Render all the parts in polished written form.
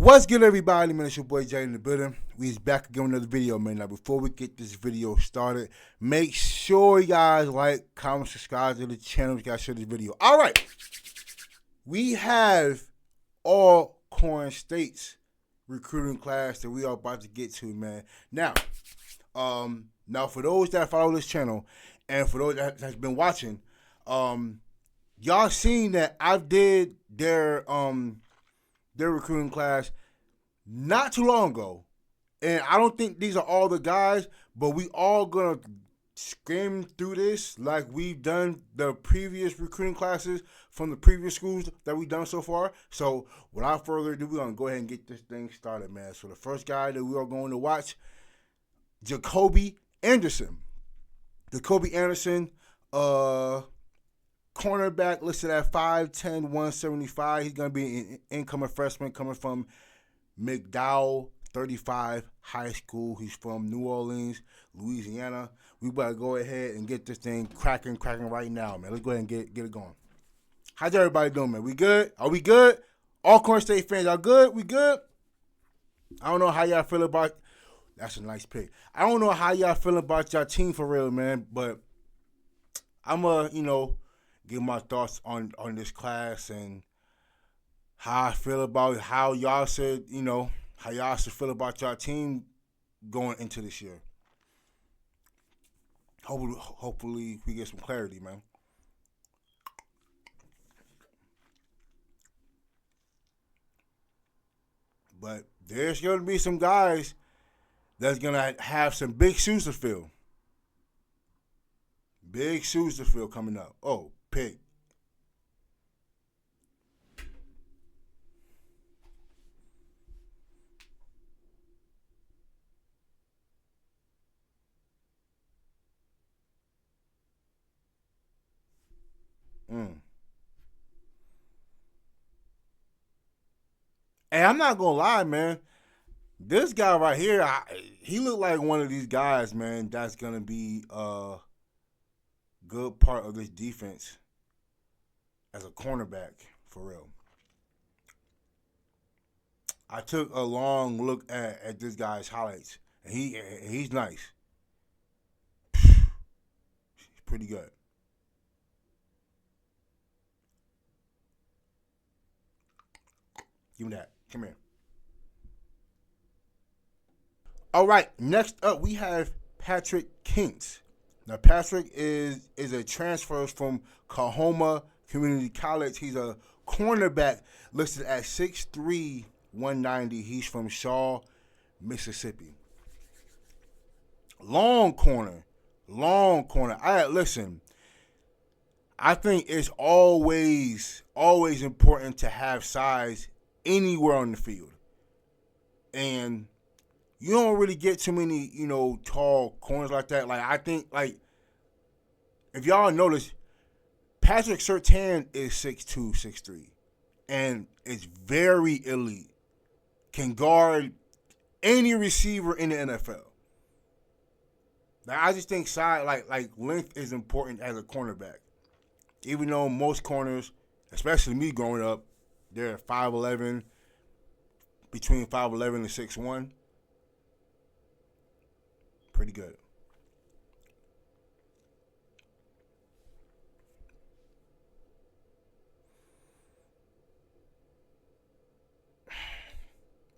What's good, everybody? Man, it's your boy Jay in the building. We is back again with another video, man. Now, before we get this video started, make sure you guys like, comment, subscribe to the channel. You guys share this video. All right. We have Alcorn State's recruiting class that we are about to get to, man. Now, for those that follow this channel and for those that has been watching, y'all seen that I did their recruiting class not too long ago. And I don't think these are all the guys, but we all gonna skim through this like we've done the previous recruiting classes from the previous schools that we've done so far. So without further ado, we're gonna go ahead and get this thing started, man. So the first guy that we are going to watch, Jakobie Anderson. Jakobie Anderson, cornerback, listed at 5'10", 175. He's going to be an incoming freshman coming from McDowell 35 High School. He's from New Orleans, Louisiana. We better go ahead and get this thing cracking right now, man. Let's go ahead and get it going. How's everybody doing, man? We good? Are we good? Alcorn State fans, y'all good? We good? I don't know how y'all feel about – that's a nice pick. I don't know how y'all feel about y'all team for real, man, but I'm give my thoughts on this class and how I feel about how y'all should, how y'all should feel about y'all team going into this year. Hopefully we get some clarity, man. But there's going to be some guys that's going to have some big shoes to fill. Big shoes to fill coming up. Oh, pick. And I'm not going to lie, man. This guy right here, he looked like one of these guys, man, that's going to be a good part of this defense as a cornerback, for real. I took a long look at this guy's highlights, and he's nice. He's pretty good. Give me that. Come here. All right, next up we have Patrick Kince. Now, Patrick is a transfer from Coahoma Community College. He's a cornerback listed at 6'3", 190. He's from Shaw, Mississippi. Long corner. Listen, I think it's always important to have size anywhere on the field. And you don't really get too many, tall corners like that. Like, I think, if y'all notice, Patrick Surtain is 6'2", 6'3", and is very elite. Can guard any receiver in the NFL. Now, I just think size, like length is important as a cornerback. Even though most corners, especially me growing up, they're 5'11", between 5'11" and 6'1". Pretty good.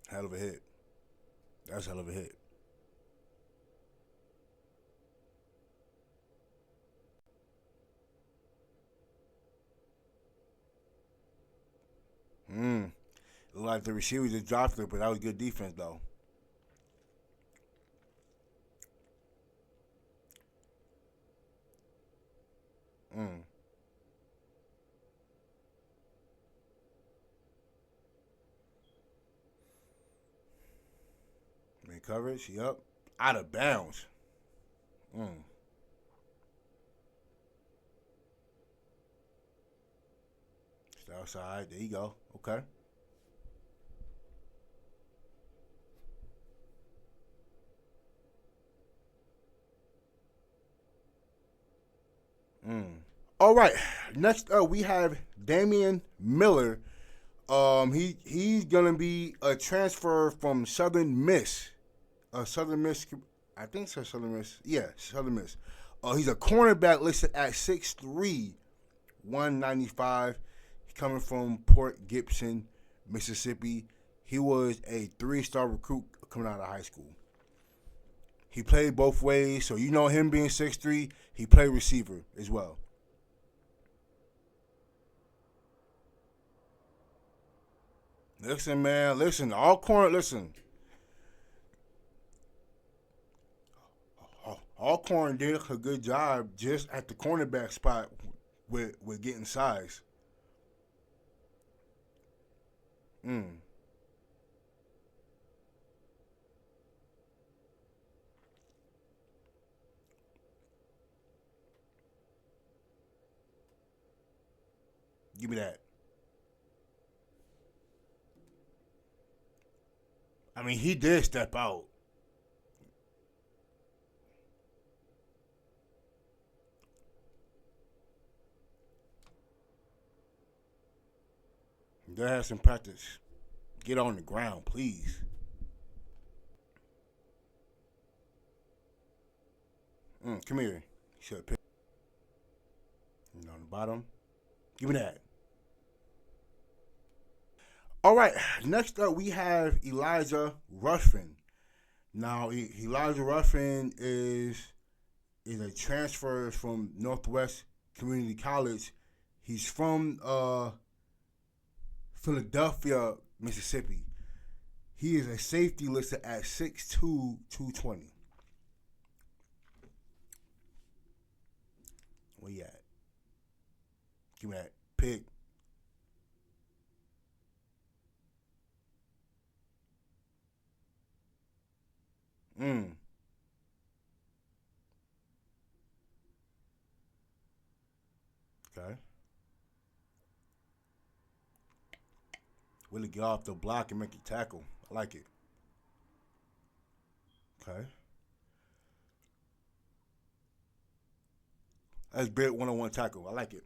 Hell of a hit. That's a hell of a hit. Looked like the receiver just dropped it, but that was good defense, though. Mid coverage, yep. Out of bounds. Stay outside. There you go. Okay. All right. Next up, we have Damion Miller, He's gonna be a transfer from Southern Miss. Southern Miss, I think so. Southern Miss, yeah, Southern Miss. He's a cornerback listed at 6'3", 195. He's coming from Port Gibson, Mississippi. He was a 3-star recruit coming out of high school. He played both ways, so you know him being 6'3", he played receiver as well. Listen, man, listen, Alcorn did a good job just at the cornerback spot with getting size. Mm. Give me that. I mean, he did step out. He did have some practice. Get on the ground, please. Come here. Should have picked. On the bottom. Give me that. All right. Next up, we have Elijah Ruffin. Now, Elijah Ruffin is a transfer from Northwest Community College. He's from Philadelphia, Mississippi. He is a safety listed at 6'2", 220. Where you at? Give me that pick. Mm. Okay. Really get off the block and make a tackle. I like it. Okay. That's big one-on-one tackle. I like it.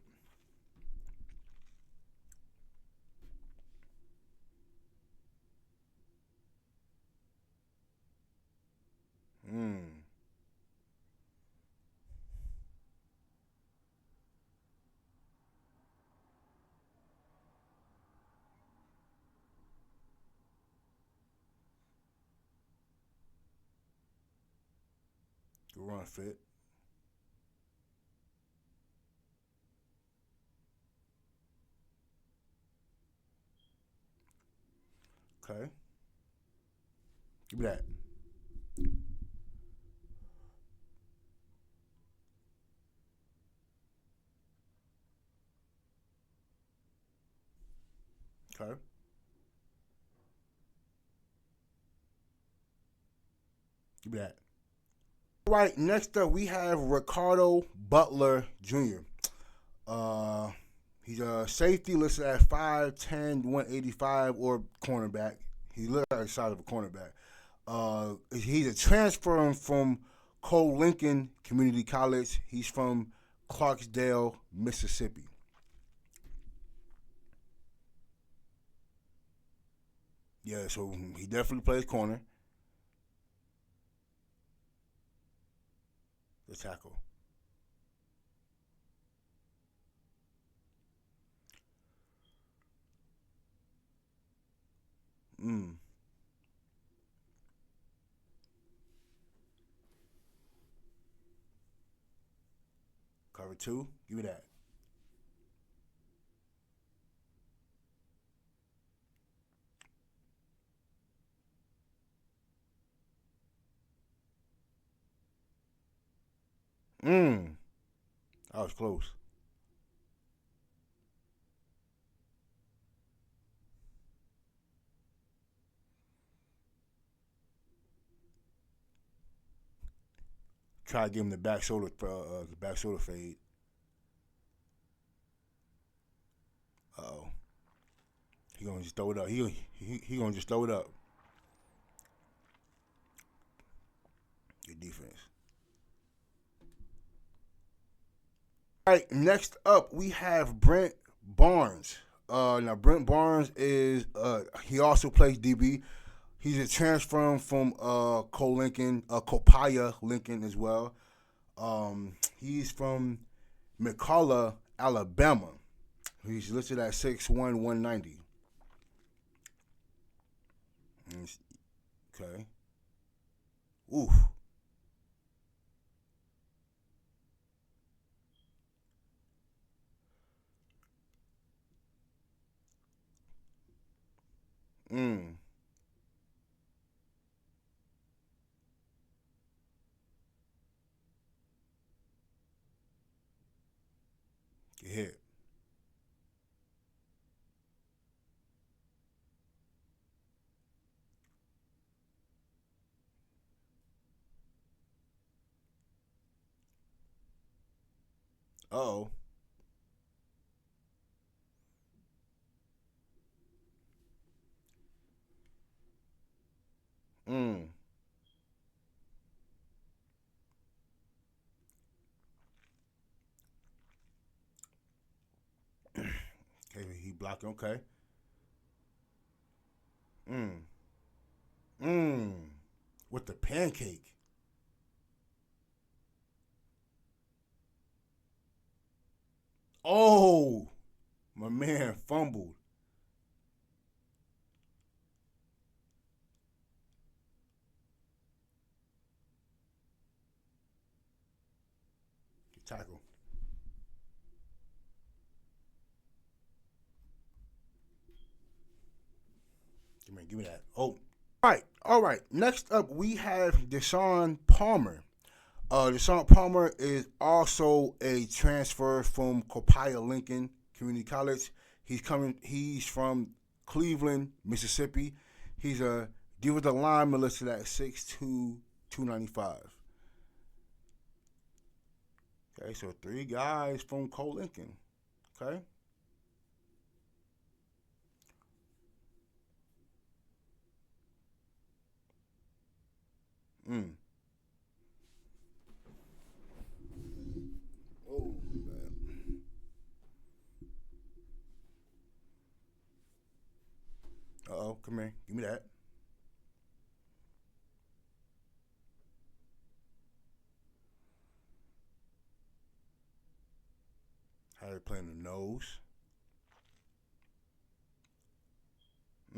Mm. Good run fit. Okay. Give me that. Okay. Give me that. All right, next up we have Ricardo Butler Jr. Uh, he's a safety listed at 5'10", 185, or cornerback. He looks like the side of a cornerback. He's a transfer from Cole Lincoln Community College. He's from Clarksdale, Mississippi. Yeah, so he definitely plays corner. The tackle. Mm. Cover two. Give me that. Mm. I was close. Try to give him the back shoulder fade. Oh, he gonna just throw it up. He gonna just throw it up. Good defense. All right, next up we have Brent Barnes. Now Brent Barnes is he also plays DB. He's a transfer from Cole Lincoln, Copaya Lincoln as well. He's from McCullough, Alabama. He's listed at 6'1", 190. Okay. Oof. Mm. Get hit. Uh-oh. Mm. Okay, he blocking. Okay. Mm. Mm. With the pancake. Oh, my man fumbled. Good tackle. Give me that. Oh. All right. Next up, we have Deshawn Palmer. Deshawn Palmer is also a transfer from Copaya Lincoln Community College. He's from Cleveland, Mississippi. He's a defensive lineman listed at 6'2", 295. Okay, so three guys from Cole Lincoln. Okay. Mm. Oh man. Uh-oh, come here. Give me that. How they playing the nose.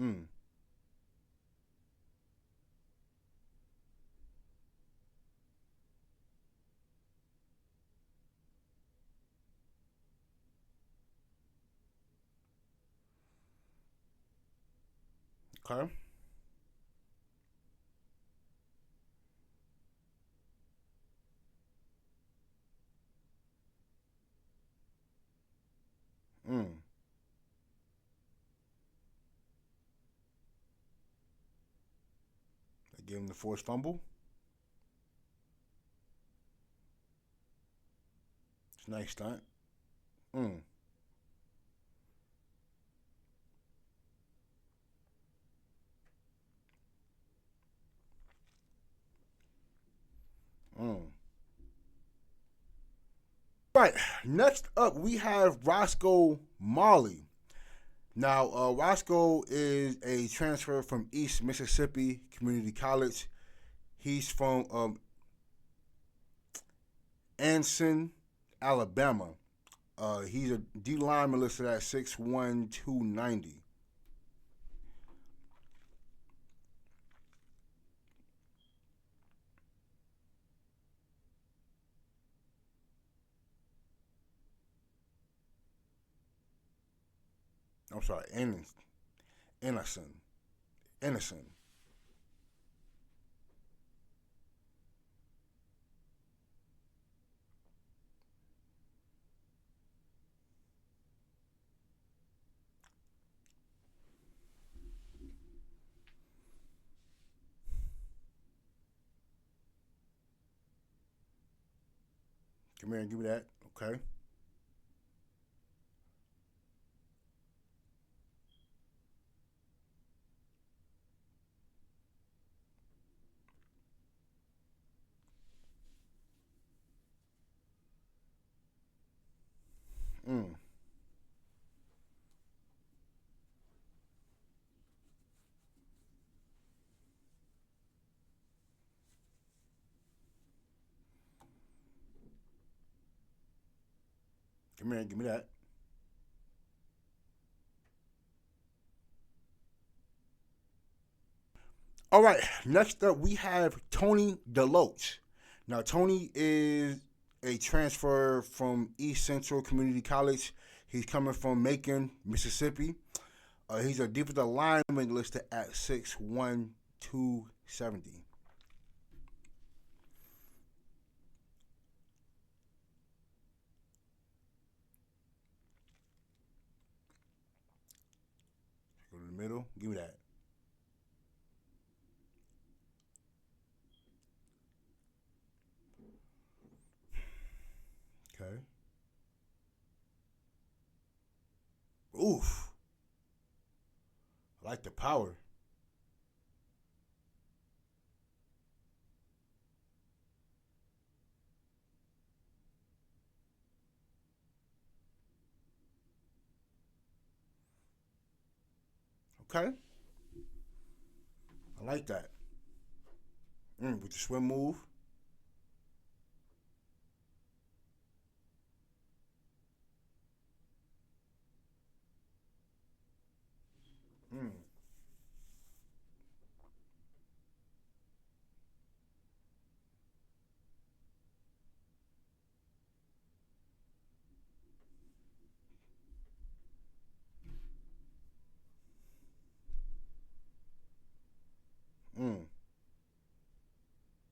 Mm. Okay. Mm. They gave him the forced fumble. It's a nice stunt. Mm. Mm. Right. Next up, we have Rosco Malloy. Now, Rosco is a transfer from East Mississippi Community College. He's from Anson, Alabama. He's a D lineman listed at 6'1", 290. I'm sorry, Anderson. Anderson. Come here and give me that. Okay. Mm. Come here, give me that. All right, next up we have Tony Deloach. Now, Tony is a transfer from East Central Community College. He's coming from Macon, Mississippi. He's a defensive lineman listed at 6'1", 270. Go to the middle. Give me that. Okay. Oof. I like the power. Okay. I like that. With the swim move. Mm. Mm.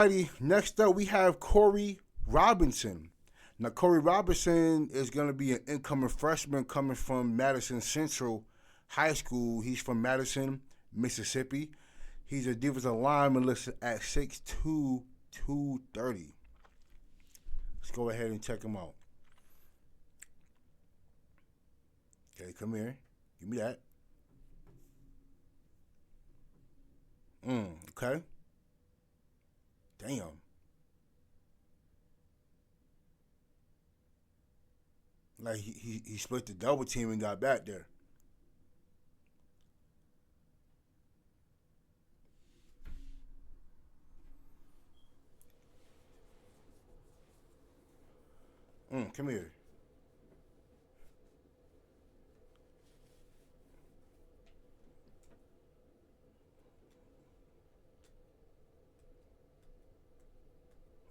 Alrighty, next up we have Korey Robinson. Now, Korey Robinson is going to be an incoming freshman coming from Madison Central High School. He's from Madison, Mississippi. He's a defensive lineman listed at 6'2", 230. Let's go ahead and check him out. Okay, come here. Give me that. Okay. Damn. Like he split the double team and got back there. Come here.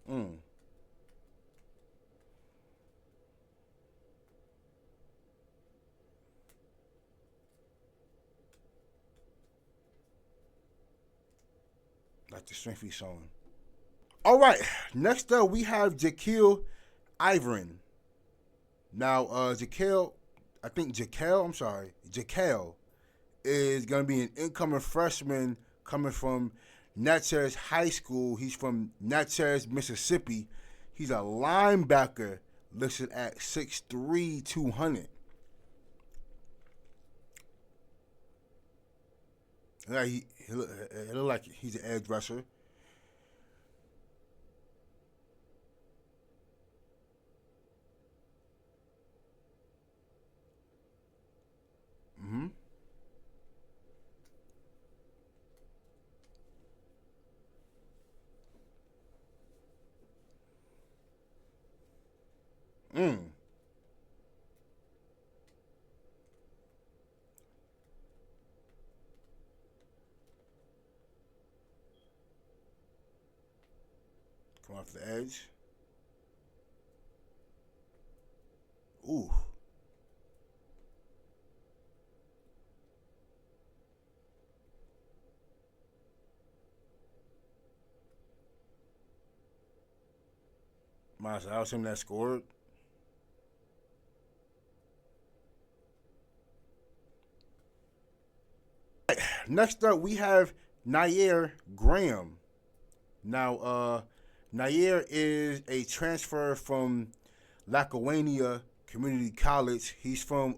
Mm. Like the strength he's showing. All right. Next up, we have Jakel Irving. Now, Jakel is going to be an incoming freshman coming from Natchez High School. He's from Natchez, Mississippi. He's a linebacker listed at 6'3", 200. Like he look like he's an edge rusher. Mm-hmm. Mm. Come off the edge. Ooh. Miles, that was him that scored. Next up, we have Nyair Graham. Now, Nyair is a transfer from Lackawanna Community College. He's from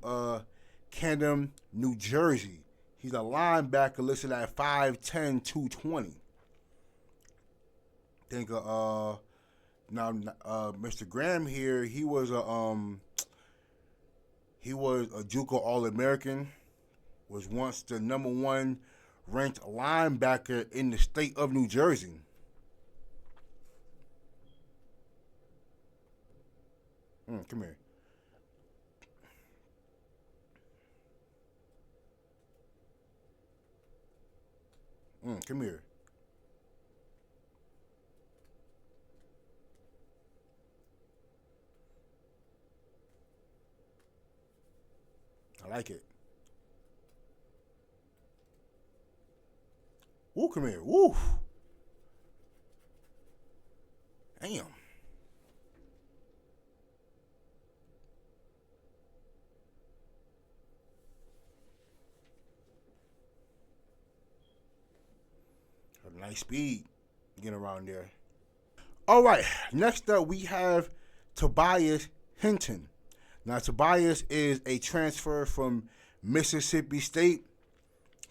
Camden, New Jersey. He's a linebacker listed at 5'10", 220. Think now Mr. Graham here, he was a JUCO All-American, was once the #1 ranked linebacker in the state of New Jersey. Come here. Come here. I like it. Woo, come here. Woo. Damn. A nice speed getting around there. All right. Next up, we have Tobias Hinton. Now, Tobias is a transfer from Mississippi State.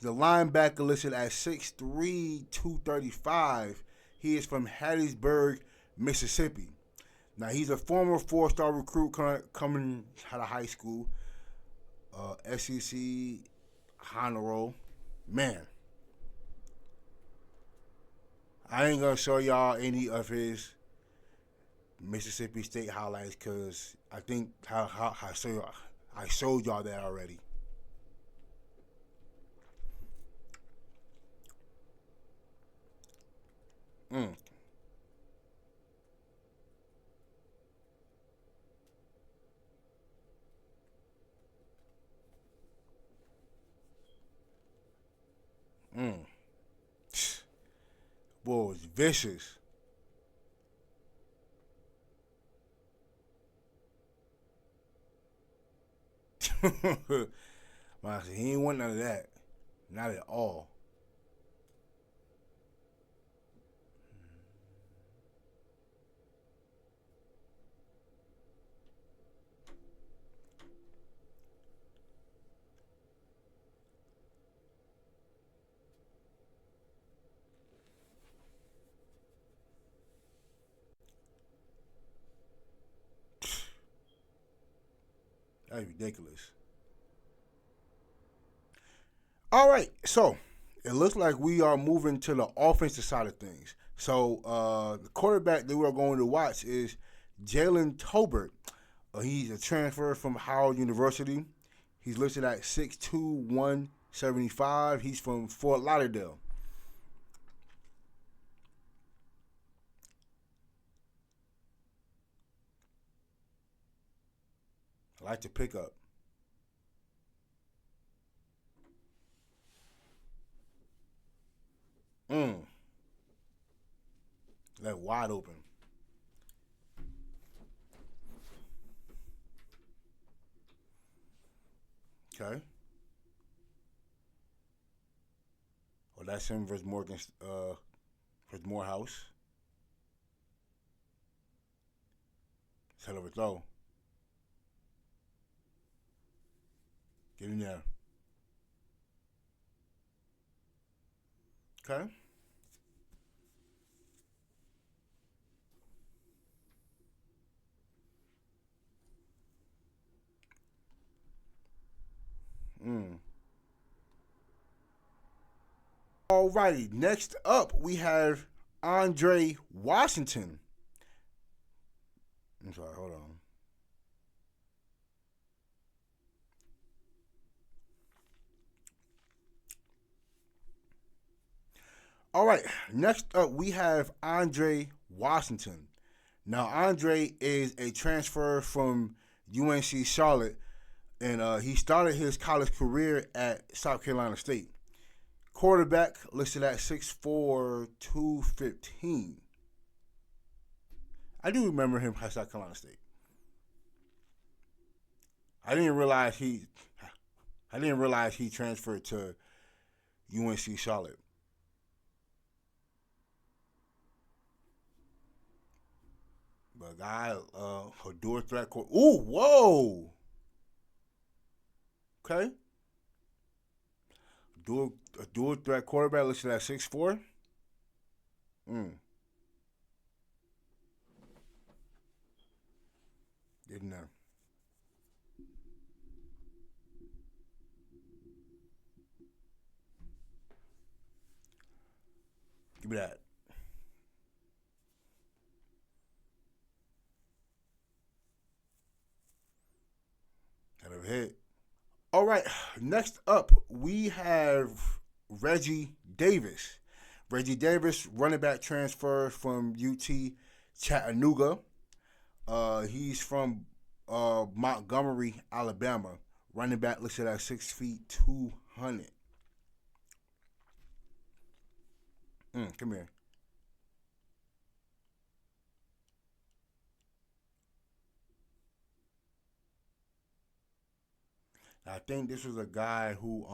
The linebacker listed at 6'3", 235. He is from Hattiesburg, Mississippi. Now, he's a former four-star recruit coming out of high school. SEC honor roll. Man, I ain't going to show y'all any of his Mississippi State highlights because I think I showed y'all that already. Mm. Mm. Boy, it was vicious. Man, he ain't want none of that. Not at all. That's ridiculous. All right, so it looks like we are moving to the offensive side of things. So the quarterback that we're going to watch is Jaylon Tolbert. He's a transfer from Howard University. He's listed at 6'2", 175. He's from Fort Lauderdale. I like to pick up. Mm. Like wide open. Okay. Well, that's him versus Morgan, versus Morehouse. It's hell of a throw. Get in there. Okay. Mm. Alrighty. Next up, we have Andre Washington. I'm sorry. Hold on. All right. Next up, we have Andre Washington. Now, Andre is a transfer from UNC Charlotte, and he started his college career at South Carolina State. Quarterback listed at 6'4", 215. I do remember him at South Carolina State. I didn't realize he I didn't realize he transferred to UNC Charlotte. But guy, a dual threat. Ooh, whoa. Okay. A dual threat quarterback listed at 6'4". Mm. Didn't know. Give me that. Kind of hit. All right. Next up, we have Reggie Davis. Reggie Davis, running back transfer from UT Chattanooga. He's from Montgomery, Alabama. Running back listed at 6 feet 200. Come here. I think this was a guy who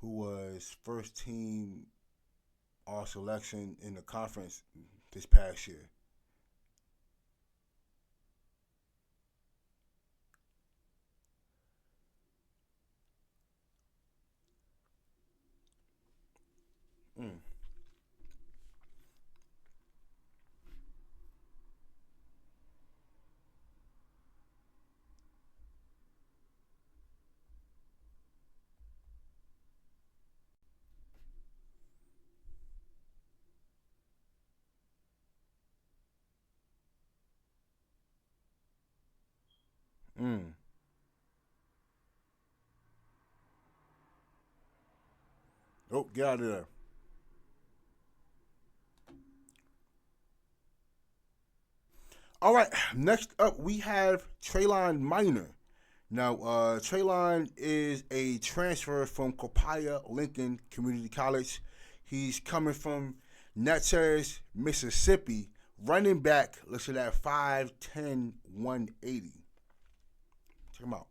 was first team all selection in the conference this past year. Mm. Mm. Oh, get out of there. All right, next up we have Traylon Minor. Now, Traylon is a transfer from Copiah Lincoln Community College. He's coming from Natchez, Mississippi. Running back listed at 5'10", 180. Check him out.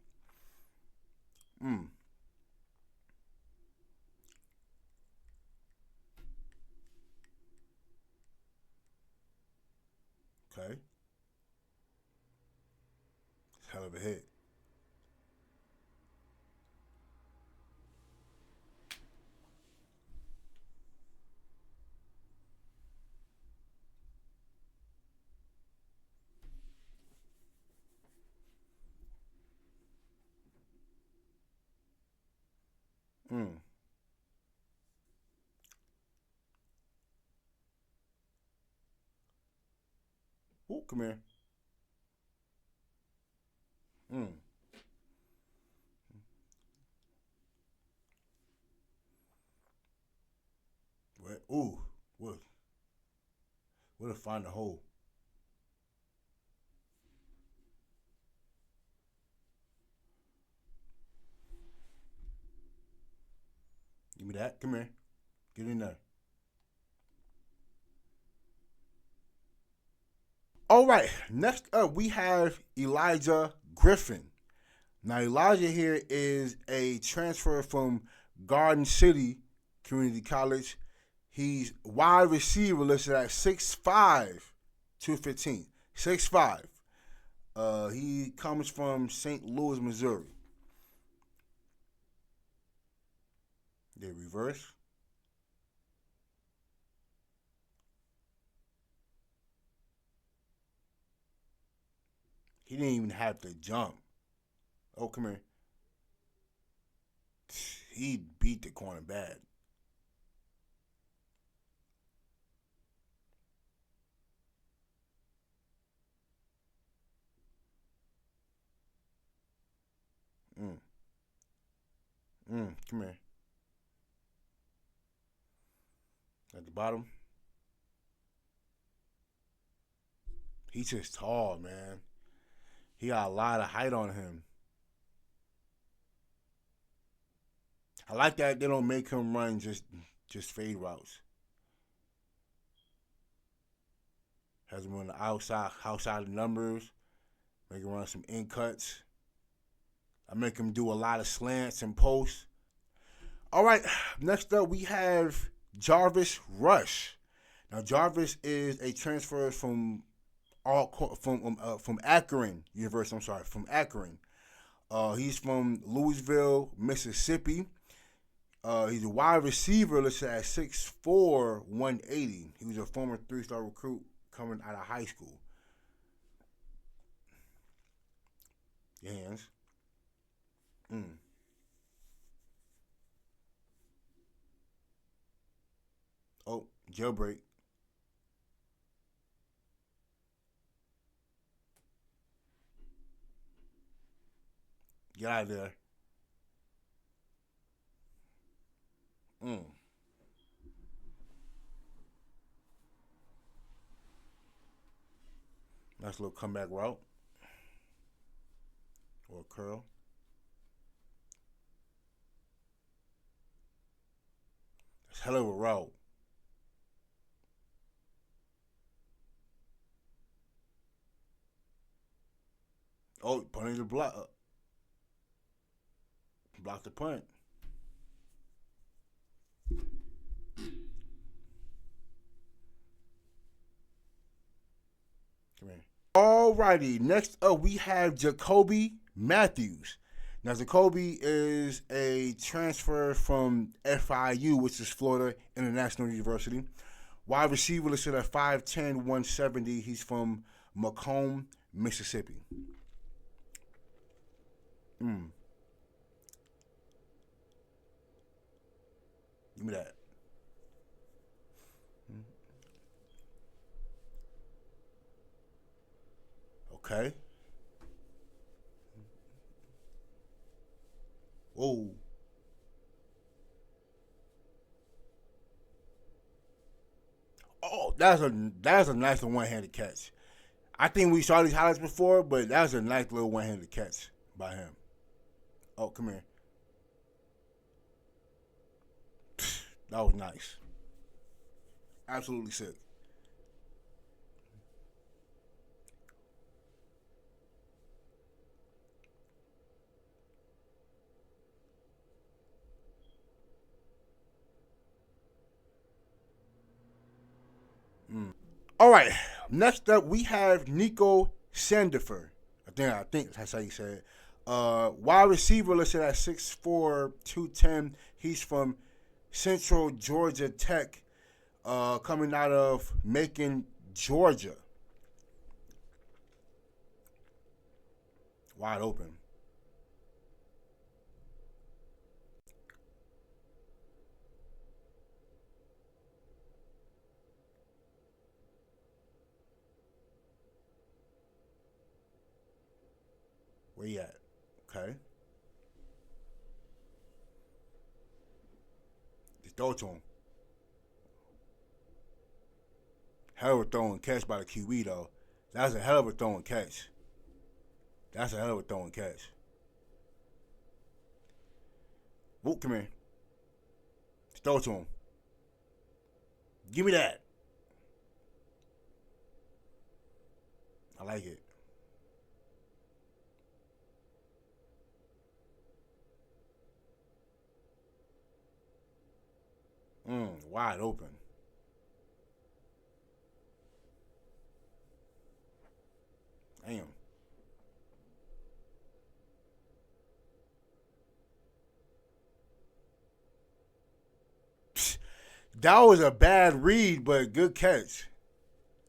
Mm. Okay. Hell of a hit. Mm. Ooh, come here. Mm. What? Ooh. What? What to find a hole? Give me that. Come here. Get in there. All right. Next up, we have Elijah Griffin. Now, Elijah here is a transfer from Garden City Community College. He's wide receiver listed at 6'5", 215. 6'5". He comes from St. Louis, Missouri. They reverse. He didn't even have to jump. Oh, come here. He beat the corner bad. Mm. Come here. At the bottom. He's just tall, man. He got a lot of height on him. I like that they don't make him run just fade routes. Has him on the outside of the numbers. Make him run some in cuts. I make him do a lot of slants and posts. All right, next up we have Jarvis Rush. Now Jarvis is a transfer from Akron University. I'm sorry, from Akron. He's from Louisville, Mississippi. He's a wide receiver listed at 6'4", 180. He was a former three-star recruit coming out of high school. Your hands. Mm. Oh, jailbreak. Get out of there. Mm. Nice little comeback route or curl. That's a hell of a route. Oh, punting the block. Block the punt. Come here. Alrighty, next up we have Jacoby Matthews. Now, Jacoby is a transfer from FIU, which is Florida International University. Wide receiver listed at 5'10", 170. He's from Macomb, Mississippi. Mm. Give me that. Okay. Whoa. Oh, that's a nice little one-handed catch. I think we saw these highlights before, but that's a nice little one-handed catch by him. Oh, come here. That was nice. Absolutely sick. All right. Next up, we have Neico Sandifer. I think that's how you say it. Wide receiver listed at 6'4", 210. He's from Central Georgia Tech, coming out of Macon, Georgia. Wide open. Where you at? Okay. Just throw it to him. Hell of a throwing catch by the QB, though. That's a hell of a throwing catch. That's a hell of a throwing catch. Whoop, come here. Just throw it to him. Give me that. I like it. Wide open. Damn. That was a bad read, but good catch.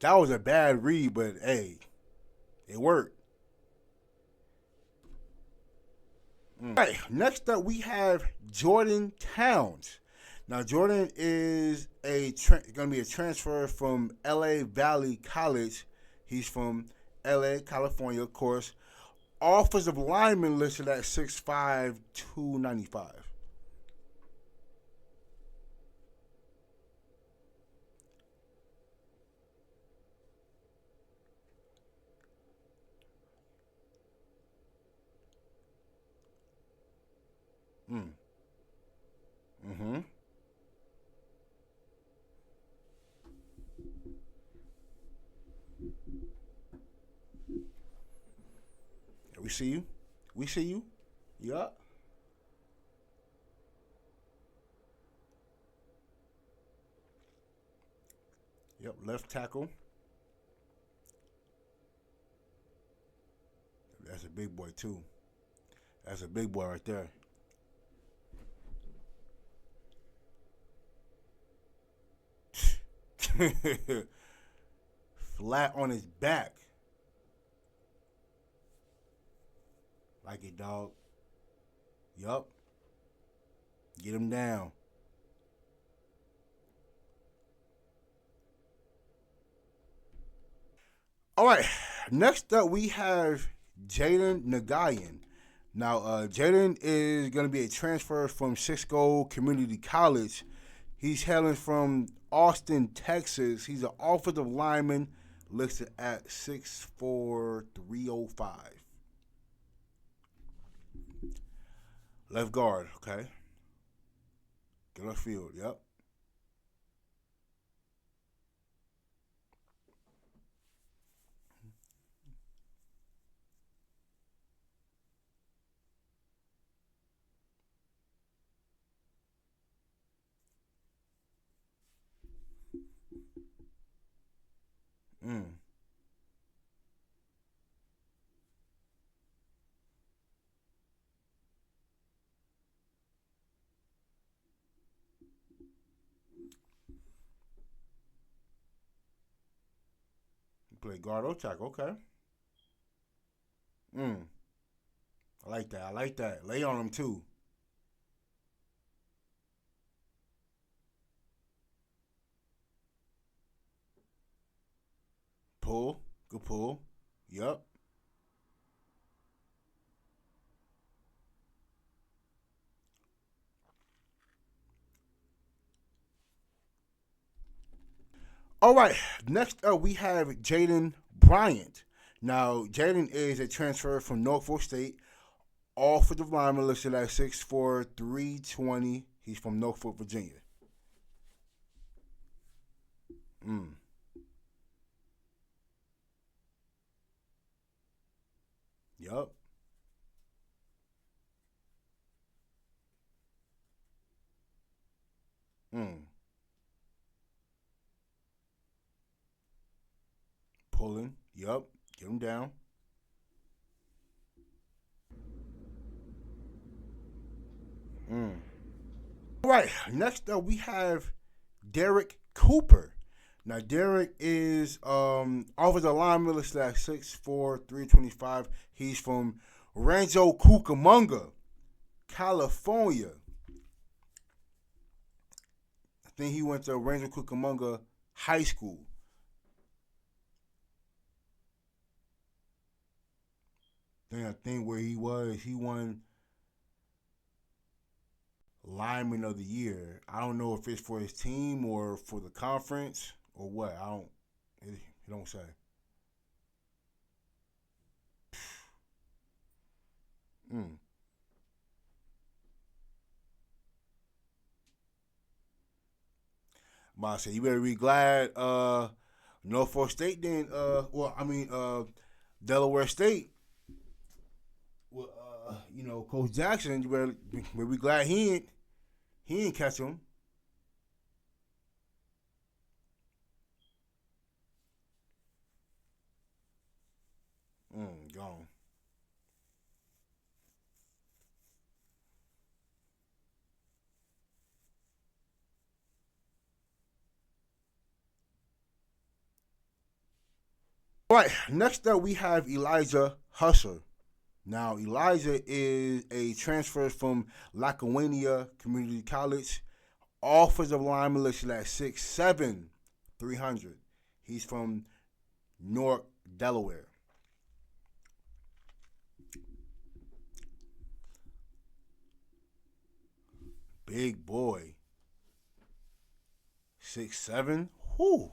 That was a bad read, but hey, it worked. All right, next up we have Jordan Towns. Now Jordan is going to be a transfer from LA Valley College. He's from LA, California, of course. Offensive lineman listed at 6'5", 295. Mm. Mm-hmm. We see you. We see you. Yup. Yep. Left tackle. That's a big boy too. That's a big boy right there. Flat on his back. Like it, dog. Yup. Get him down. All right. Next up, we have Jaden Nguyen. Now, Jaden is going to be a transfer from Cisco Community College. He's hailing from Austin, Texas. He's an offensive lineman listed at 6'4", 305. Left guard, okay. Get left field, yep. Mm. Play guard or tackle, okay. Mm. I like that. I like that. Lay on him too. Pull. Good pull. Yep. All right. Next up, we have Jaden Bryant. Now, Jaden is a transfer from Norfolk State. Offensive lineman listed at 6'4", 320. He's from Norfolk, Virginia. Mm. Yup. Mm. Pulling. Yup. Get him down. Mm. All right. Next up, we have Derrick Cooper. Now, Derrick is offensive lineman listed at 6'4", 325. He's from Rancho Cucamonga, California. I think he went to Rancho Cucamonga High School. Then I think where he won Lineman of the Year. I don't know if it's for his team or for the conference or what. I don't. It don't say. Mm. I say you better be glad. Norfolk State didn't. Delaware State. Well, Coach Jackson. You better be glad he ain't catch him. Gone. All right. Next up, we have Elijah Husser. Now, Elijah is a transfer from Lackawanna Community College. Offensive lineman listed at 6'7", 300. He's from Newark, Delaware. Big boy. 6'7". Whoo.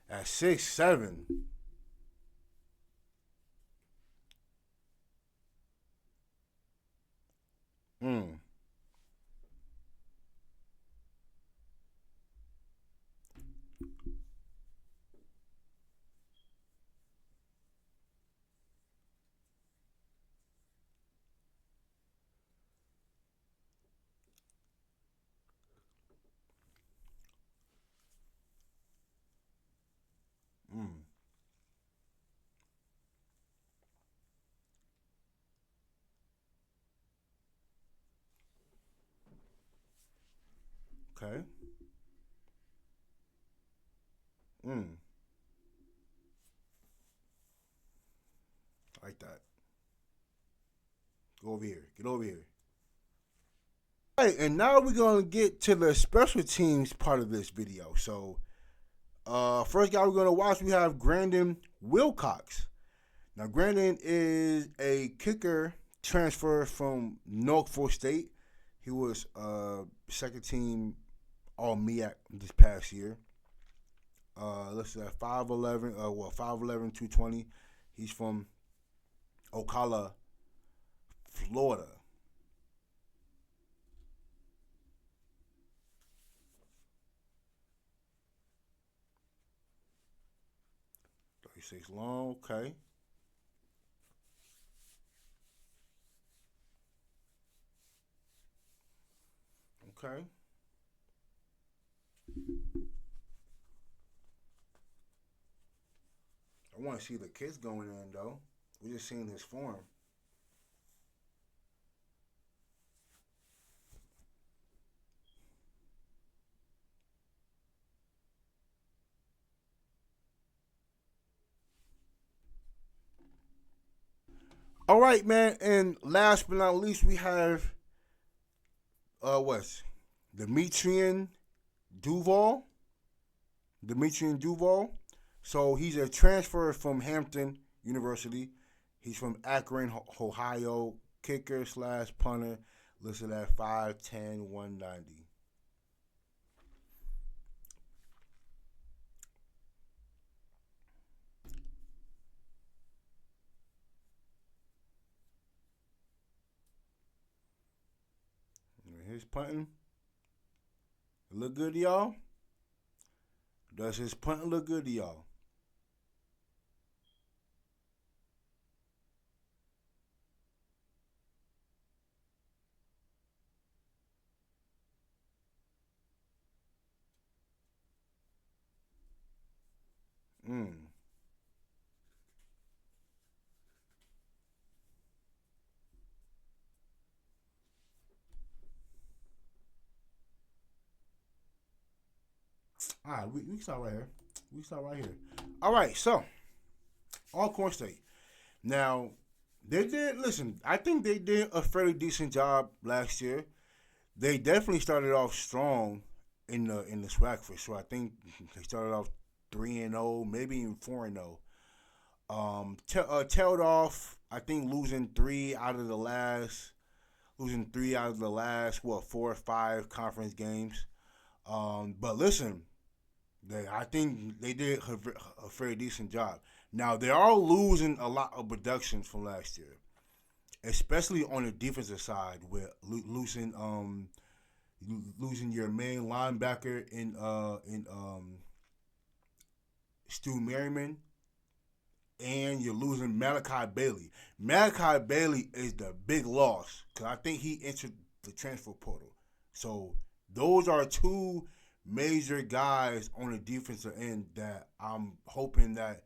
At 6'7". Mm. Mm. Okay. Mm. Like that. Go over here. Get over here. All right, and now we're gonna get to the special teams part of this video. So, first guy we're gonna watch, we have Grandin Wilcox. Now, Grandin is a kicker transfer from Norfolk State. He was second team All MEAC this past year. Listed at 5'11", 5'11", 220. He's from Ocala, Florida. Six long, okay. Okay. I want to see the kids going in though. We just seen his form. All right, man. And last but not least, we have what's Demetrion Duvall. Demetrion Duvall. So he's a transfer from Hampton University. He's from Akron, Ohio. Kicker slash punter. Listed at 5'10", 190. His punting look good to y'all? Does his punting look good to y'all? Mm. All right, we start right here. We start right here. All right, so Alcorn State. Now they did listen. I think they did a fairly decent job last year. They definitely started off strong in the SWAC for sure. I think they started off 3-0, maybe even 4-0. Tailed off. I think losing three out of the last 4 or 5 conference games. But listen, I think they did a very decent job. Now they are losing a lot of production from last year, especially on the defensive side, with losing your main linebacker in Stu Merriman, and you're losing Malachi Bailey. Malachi Bailey is the big loss because I think he entered the transfer portal. So those are two major guys on the defensive end that I'm hoping that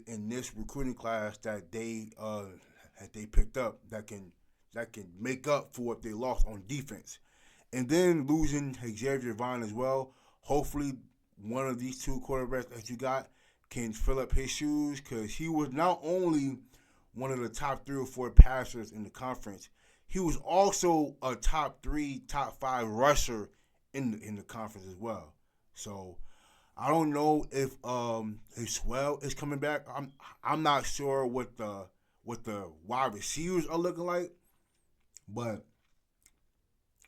in this recruiting class that they picked up that can make up for what they lost on defense. And then losing Xavier Vine as well. Hopefully one of these two quarterbacks that you got can fill up his shoes because he was not only one of the top 3 or 4 passers in the conference, he was also a top 3, top 5 rusher in the conference as well. So I don't know if Swell is coming back. I'm not sure what the wide receivers are looking like, but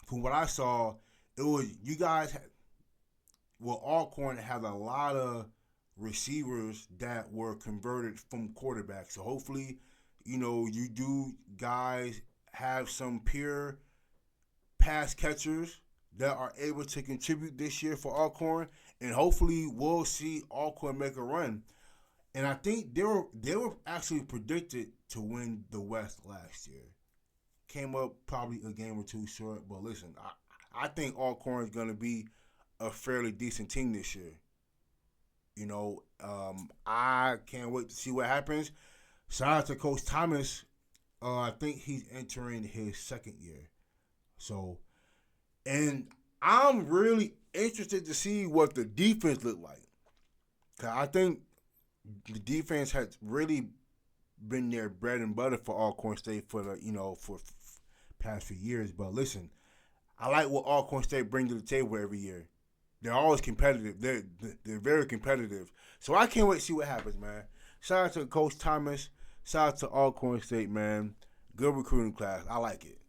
from what I saw, it was you guys Alcorn had a lot of receivers that were converted from quarterbacks. So hopefully, you do guys have some pure pass catchers that are able to contribute this year for Alcorn, and hopefully we'll see Alcorn make a run. And I think they were actually predicted to win the West last year. Came up probably a game or two short, but listen, I think Alcorn is going to be a fairly decent team this year. I can't wait to see what happens. Shout out to Coach Thomas. I think he's entering his second year. So, and I'm really interested to see what the defense look like. 'Cause I think the defense has really been their bread and butter for Alcorn State for for past few years. But listen, I like what Alcorn State brings to the table every year. They're always competitive. They're very competitive. So I can't wait to see what happens, man. Shout out to Coach Thomas. Shout out to Alcorn State, man. Good recruiting class. I like it.